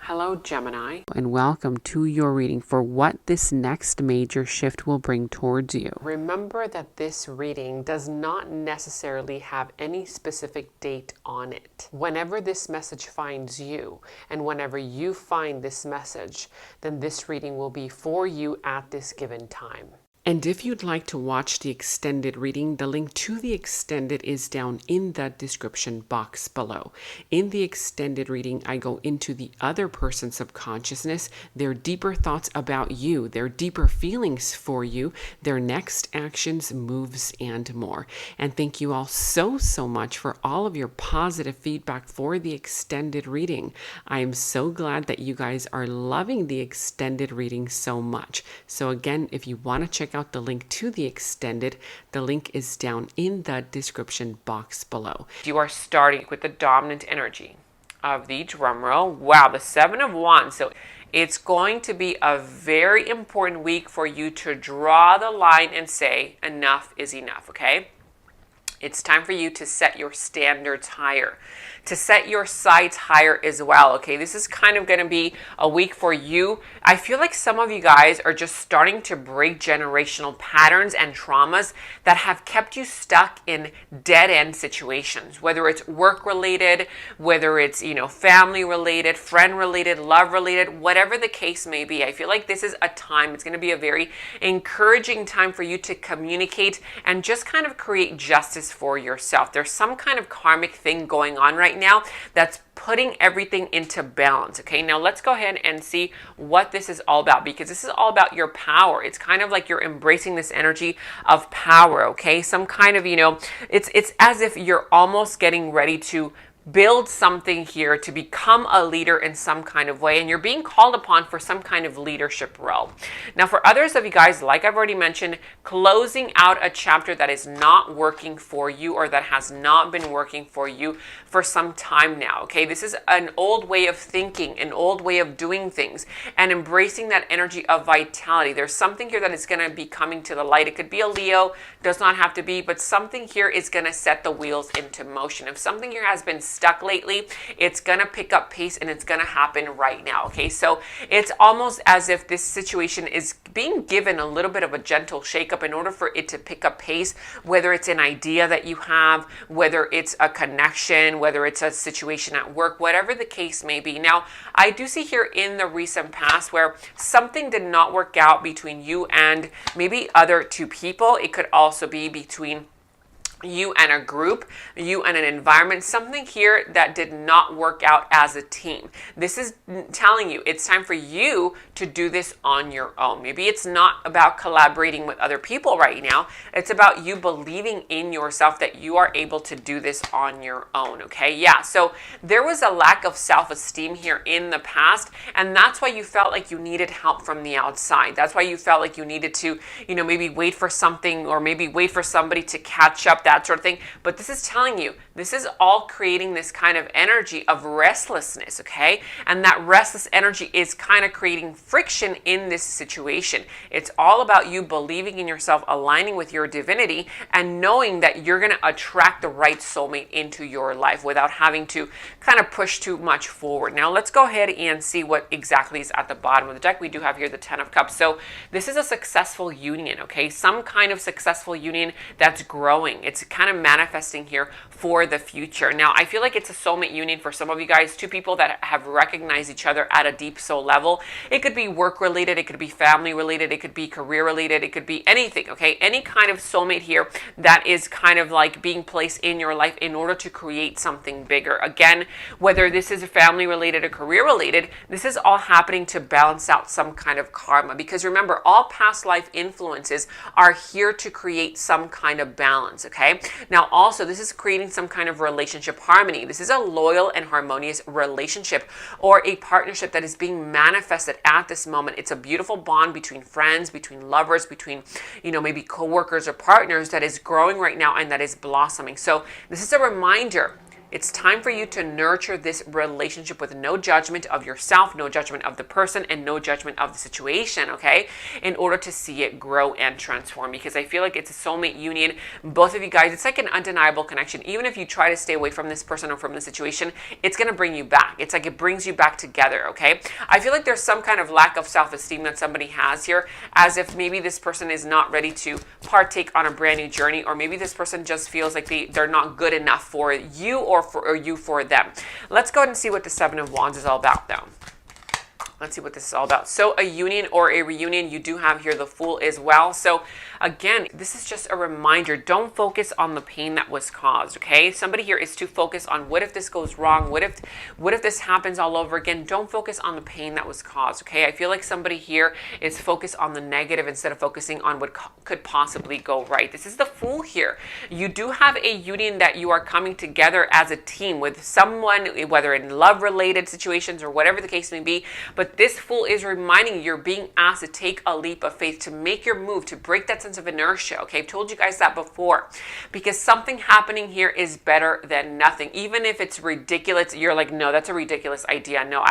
Hello, Gemini, and welcome to your reading for what this next major shift will bring towards you. Remember that this reading does not necessarily have any specific date on it. Whenever this message finds you, and whenever you find this message, then this reading will be for you at this given time. And if you'd like to watch the extended reading, the link to the extended is down in the description box below. In the extended reading, I go into the other person's subconsciousness, their deeper thoughts about you, their deeper feelings for you, their next actions, moves, and more. And thank you all so much for all of your positive feedback for the extended reading. I am so glad that you guys are loving the extended reading so much. So again, if you want to check out the link to the extended, the link is down in the description box below. You are starting with the dominant energy of the drum roll. Wow, the 7 of Wands. So it's going to be a very important week for you to draw the line and say enough is enough, okay? It's time for you to set your standards higher, to set your sights higher as well, okay? This is kind of going to be a week for you. I feel like some of you guys are just starting to break generational patterns and traumas that have kept you stuck in dead-end situations, whether it's work-related, whether it's, family-related, friend-related, love-related, whatever the case may be. I feel like this is a time, it's going to be a very encouraging time for you to communicate and just kind of create justice for yourself. There's some kind of karmic thing going on right now that's putting everything into balance. Okay, now let's go ahead and see what this is all about, because this is all about your power. It's kind of like you're embracing this energy of power. Okay, some kind of, it's as if you're almost getting ready to build something here to become a leader in some kind of way, and you're being called upon for some kind of leadership role. Now, for others of you guys, like I've already mentioned, closing out a chapter that is not working for you or that has not been working for you for some time now, okay? This is an old way of thinking, an old way of doing things, and embracing that energy of vitality. There's something here that is going to be coming to the light. It could be a Leo, does not have to be, but something here is going to set the wheels into motion. If something here has been stuck lately, it's gonna pick up pace and it's gonna happen right now. Okay, so it's almost as if this situation is being given a little bit of a gentle shakeup in order for it to pick up pace, whether it's an idea that you have, whether it's a connection, whether it's a situation at work, whatever the case may be. Now, I do see here in the recent past where something did not work out between you and maybe other two people. It could also be between you and a group, you and an environment, something here that did not work out as a team. This is telling you it's time for you to do this on your own. Maybe it's not about collaborating with other people right now. It's about you believing in yourself that you are able to do this on your own, okay? Yeah, so there was a lack of self-esteem here in the past, and that's why you felt like you needed help from the outside. That's why you felt like you needed to, maybe wait for something or maybe wait for somebody to catch up, that sort of thing. But this is telling you, this is all creating this kind of energy of restlessness, okay? And that restless energy is kind of creating friction in this situation. It's all about you believing in yourself, aligning with your divinity, and knowing that you're going to attract the right soulmate into your life without having to kind of push too much forward. Now, let's go ahead and see what exactly is at the bottom of the deck. We do have here the 10 of Cups. So this is a successful union, okay? Some kind of successful union that's growing. It's kind of manifesting here for the future. Now, I feel like it's a soulmate union for some of you guys, two people that have recognized each other at a deep soul level. It could be work related, it could be family related, it could be career related, it could be anything, okay? Any kind of soulmate here that is kind of like being placed in your life in order to create something bigger. Again, whether this is family related or career related, this is all happening to balance out some kind of karma, because remember, all past life influences are here to create some kind of balance, okay? Now, also, this is creating some kind of relationship harmony. This is a loyal and harmonious relationship or a partnership that is being manifested at this moment. It's a beautiful bond between friends, between lovers, between, maybe coworkers or partners that is growing right now and that is blossoming. So this is a reminder. It's time for you to nurture this relationship with no judgment of yourself, no judgment of the person, and no judgment of the situation, okay? In order to see it grow and transform, because I feel like it's a soulmate union. Both of you guys, it's like an undeniable connection. Even if you try to stay away from this person or from the situation, it's going to bring you back. It's like it brings you back together, okay? I feel like there's some kind of lack of self-esteem that somebody has here, as if maybe this person is not ready to partake on a brand new journey, or maybe this person just feels like they're not good enough for you, or you for them. Let's go ahead and see what the Seven of Wands is all about, though. Let's see what this is all about. So a union or a reunion, you do have here the Fool as well. So again, this is just a reminder. Don't focus on the pain that was caused, okay? Somebody here is too focused on what if this goes wrong? What if this happens all over again? Don't focus on the pain that was caused, okay? I feel like somebody here is focused on the negative instead of focusing on what could possibly go right. This is the Fool here. You do have a union that you are coming together as a team with someone, whether in love-related situations or whatever the case may be, but this Fool is reminding you you're being asked to take a leap of faith, to make your move, to break that sense of inertia, okay? I've told you guys that before, because something happening here is better than nothing. Even if it's ridiculous, you're like, no, that's a ridiculous idea. No,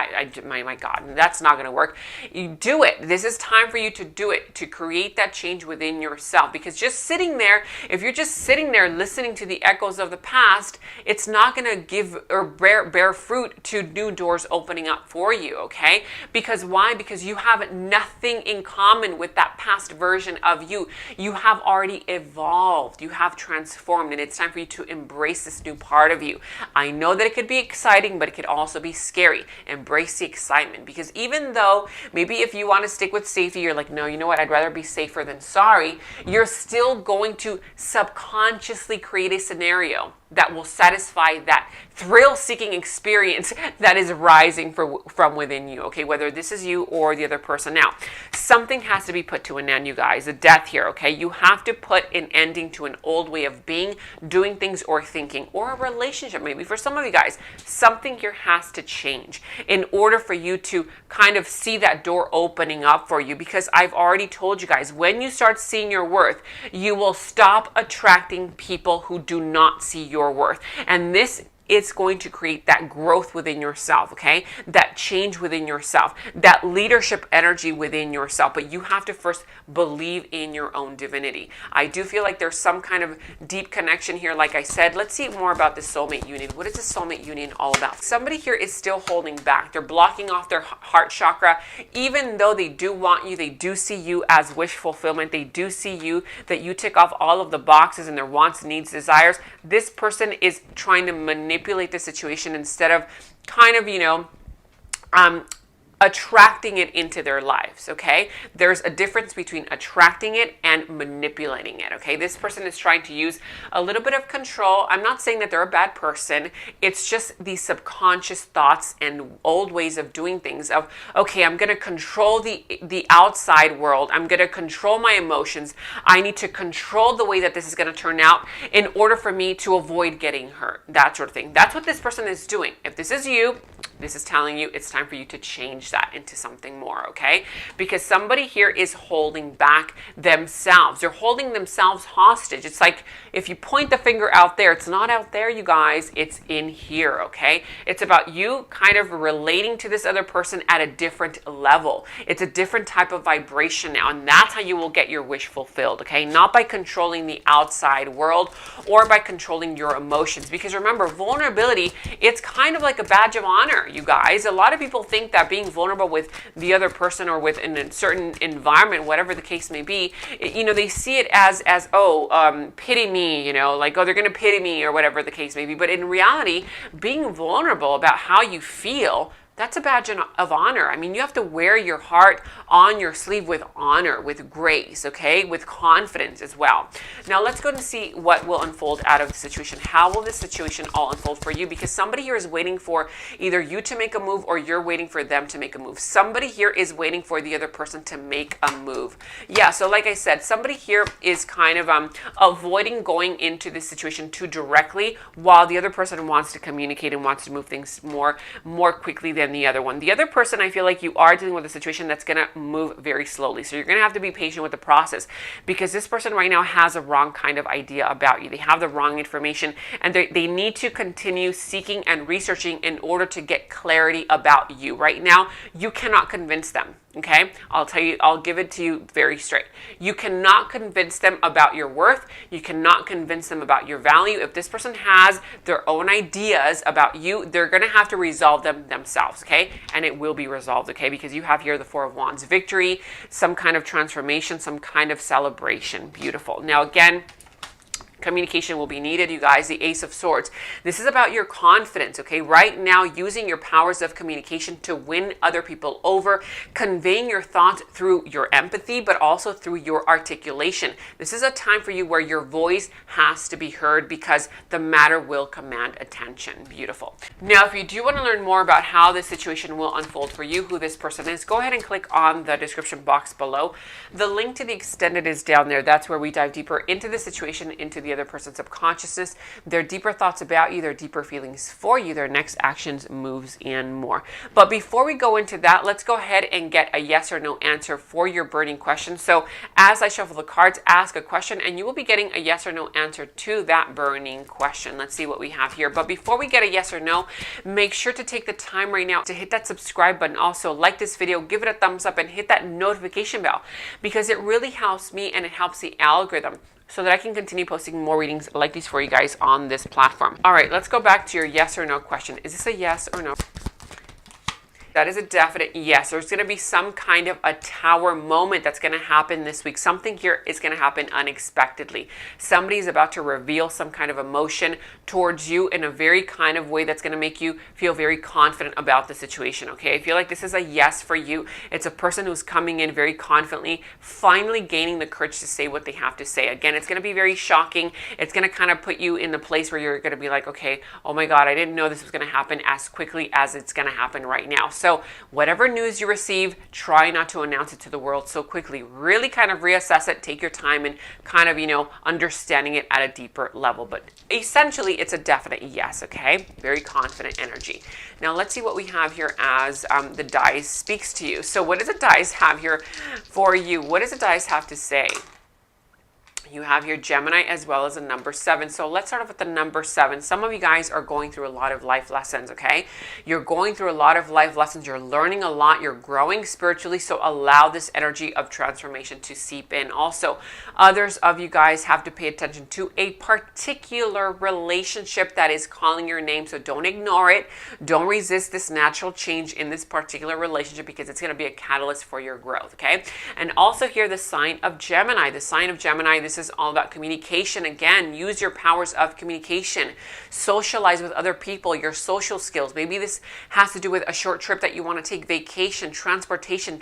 my God, that's not going to work. You do it. This is time for you to do it, to create that change within yourself, because just sitting there, if you're just sitting there listening to the echoes of the past, it's not going to give or bear fruit to new doors opening up for you, okay? Because why? Because you have nothing in common with that past version of you. You have already evolved. You have transformed, and it's time for you to embrace this new part of you. I know that it could be exciting, but it could also be scary. Embrace the excitement, because even though maybe if you want to stick with safety, you're like, no, you know what? I'd rather be safer than sorry. You're still going to subconsciously create a scenario that will satisfy that thrill-seeking experience that is rising from within you, okay? Whether this is you or the other person. Now, something has to be put to an end, you guys. A death here, okay? You have to put an ending to an old way of being, doing things, or thinking, or a relationship. Maybe for some of you guys, something here has to change in order for you to kind of see that door opening up for you, because I've already told you guys, when you start seeing your worth, you will stop attracting people who do not see your worth. And this it's going to create that growth within yourself, okay? That change within yourself, that leadership energy within yourself. But you have to first believe in your own divinity. I do feel like there's some kind of deep connection here. Like I said, let's see more about this soulmate union. What is this soulmate union all about? Somebody here is still holding back. They're blocking off their heart chakra. Even though they do want you, they do see you as wish fulfillment. They do see you, that you tick off all of the boxes and their wants, needs, desires. This person is trying to manipulate the situation instead of kind of, attracting it into their lives, okay? There's a difference between attracting it and manipulating it, okay? This person is trying to use a little bit of control. I'm not saying that they're a bad person. It's just these subconscious thoughts and old ways of doing things of, okay, I'm going to control the outside world. I'm going to control my emotions. I need to control the way that this is going to turn out in order for me to avoid getting hurt, that sort of thing. That's what this person is doing. If this is you, this is telling you it's time for you to change that into something more, okay? Because somebody here is holding back themselves. They're holding themselves hostage. It's like if you point the finger out there, it's not out there, you guys. It's in here, okay? It's about you kind of relating to this other person at a different level. It's a different type of vibration now, and that's how you will get your wish fulfilled, okay? Not by controlling the outside world or by controlling your emotions. Because remember, vulnerability, it's kind of like a badge of honor, you guys. A lot of people think that being vulnerable with the other person or within a certain environment, whatever the case may be, they see it as pity me, like, oh, they're going to pity me or whatever the case may be. But in reality, being vulnerable about how you feel, that's a badge of honor. I mean, you have to wear your heart on your sleeve with honor, with grace, okay? With confidence as well. Now, let's go and see what will unfold out of the situation. How will this situation all unfold for you? Because somebody here is waiting for either you to make a move or you're waiting for them to make a move. Somebody here is waiting for the other person to make a move. Yeah, so like I said, somebody here is kind of avoiding going into this situation too directly while the other person wants to communicate and wants to move things more quickly than than the other one. The other person, I feel like you are dealing with a situation that's going to move very slowly. So you're going to have to be patient with the process, because this person right now has a wrong kind of idea about you. They have the wrong information, and they need to continue seeking and researching in order to get clarity about you. Right now, you cannot convince them. Okay, I'll tell you, I'll give it to you very straight. You cannot convince them about your worth. You cannot convince them about your value. If this person has their own ideas about you, they're going to have to resolve them themselves, okay? And it will be resolved, okay? Because you have here the Four of Wands, victory, some kind of transformation, some kind of celebration. Beautiful. Now, again, communication will be needed, you guys. The Ace of Swords. This is about your confidence, okay? Right now, using your powers of communication to win other people over, conveying your thoughts through your empathy, but also through your articulation. This is a time for you where your voice has to be heard, because the matter will command attention. Beautiful. Now, if you do want to learn more about how this situation will unfold for you, who this person is, go ahead and click on the description box below. The link to the extended is down there. That's where we dive deeper into the situation, into the other person's subconsciousness, their deeper thoughts about you, their deeper feelings for you, their next actions, moves, and more. But before we go into that, let's go ahead and get a yes or no answer for your burning question. So as I shuffle the cards, ask a question, and you will be getting a yes or no answer to that burning question. Let's see what we have here. But before we get a yes or no, make sure to take the time right now to hit that subscribe button. Also, like this video, give it a thumbs up, and hit that notification bell, because it really helps me and it helps the algorithm, so that I can continue posting more readings like these for you guys on this platform. All right, let's go back to your yes or no question. Is this a yes or no? That is a definite yes. There's going to be some kind of a tower moment that's going to happen this week. Something here is going to happen unexpectedly. Somebody's about to reveal some kind of emotion towards you in a very kind of way that's going to make you feel very confident about the situation, okay? I feel like this is a yes for you. It's a person who's coming in very confidently, finally gaining the courage to say what they have to say. Again, it's going to be very shocking. It's going to kind of put you in the place where you're going to be like, okay, oh my God, I didn't know this was going to happen as quickly as it's going to happen right now. So whatever news you receive, try not to announce it to the world so quickly. Really kind of reassess it, take your time, and kind of, understanding it at a deeper level. But essentially, it's a definite yes, okay? Very confident energy. Now, let's see what we have here as the dice speaks to you. So what does the dice have here for you? What does the dice have to say? You have your Gemini as well as a number 7. So let's start off with the number 7. Some of you guys are going through a lot of life lessons, okay? You're going through a lot of life lessons. You're learning a lot. You're growing spiritually. So allow this energy of transformation to seep in. Also, others of you guys have to pay attention to a particular relationship that is calling your name. So don't ignore it. Don't resist this natural change in this particular relationship, because it's going to be a catalyst for your growth, okay? And also here, the sign of Gemini. The sign of Gemini, this is all about communication. Again, use your powers of communication. Socialize with other people, your social skills. Maybe this has to do with a short trip that you want to take, vacation, transportation,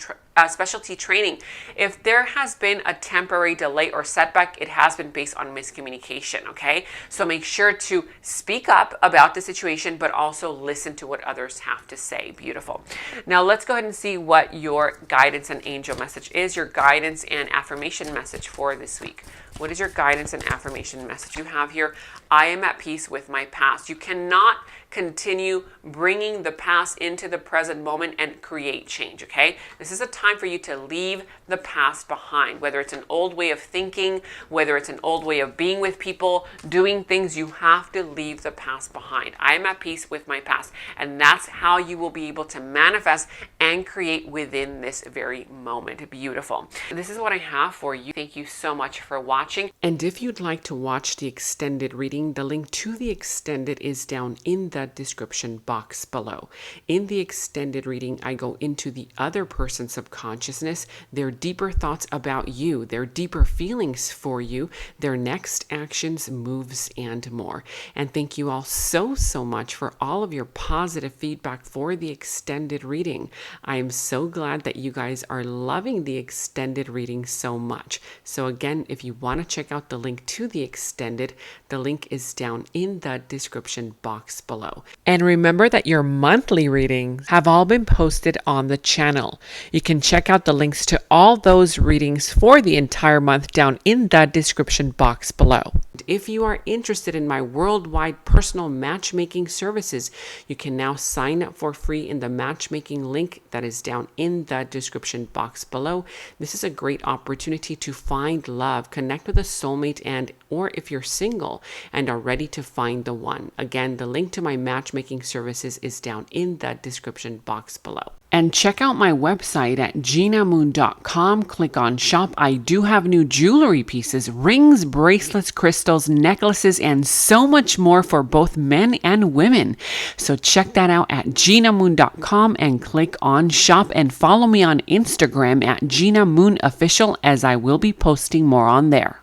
specialty training. If there has been a temporary delay or setback, it has been based on miscommunication, okay? So make sure to speak up about the situation, but also listen to what others have to say. Beautiful. Now let's go ahead and see what your guidance and angel message is, your guidance and affirmation message for this week. What is your guidance and affirmation message? You have here, I am at peace with my past. You cannot continue bringing the past into the present moment and create change, okay? This is a time for you to leave the past behind, whether it's an old way of thinking, whether it's an old way of being with people, doing things. You have to leave the past behind. I am at peace with my past, and that's how you will be able to manifest and create within this very moment. Beautiful. This is what I have for you. Thank you so much for watching. And if you'd like to watch the extended reading, the link to the extended is down in the description box below. In the extended reading, I go into the other person's subconsciousness, their deeper thoughts about you, their deeper feelings for you, their next actions, moves, and more. And thank you all so much for all of your positive feedback for the extended reading. I am so glad that you guys are loving the extended reading so much. So again, if you want to check out the link to the extended, the link is down in the description box below. below. And remember that your monthly readings have all been posted on the channel. You can check out the links to all those readings for the entire month down in the description box below. If you are interested in my worldwide personal matchmaking services, you can now sign up for free in the matchmaking link that is down in the description box below. This is a great opportunity to find love, connect with a soulmate, and or if you're single and are ready to find the one. Again, the link to my matchmaking services is down in the description box below. And check out my website at genamoon.com. Click on shop. I do have new jewelry pieces, rings, bracelets, crystals, necklaces, and so much more for both men and women. So check that out at genamoon.com and click on shop, and follow me on Instagram at Gena Moon Official, as I will be posting more on there.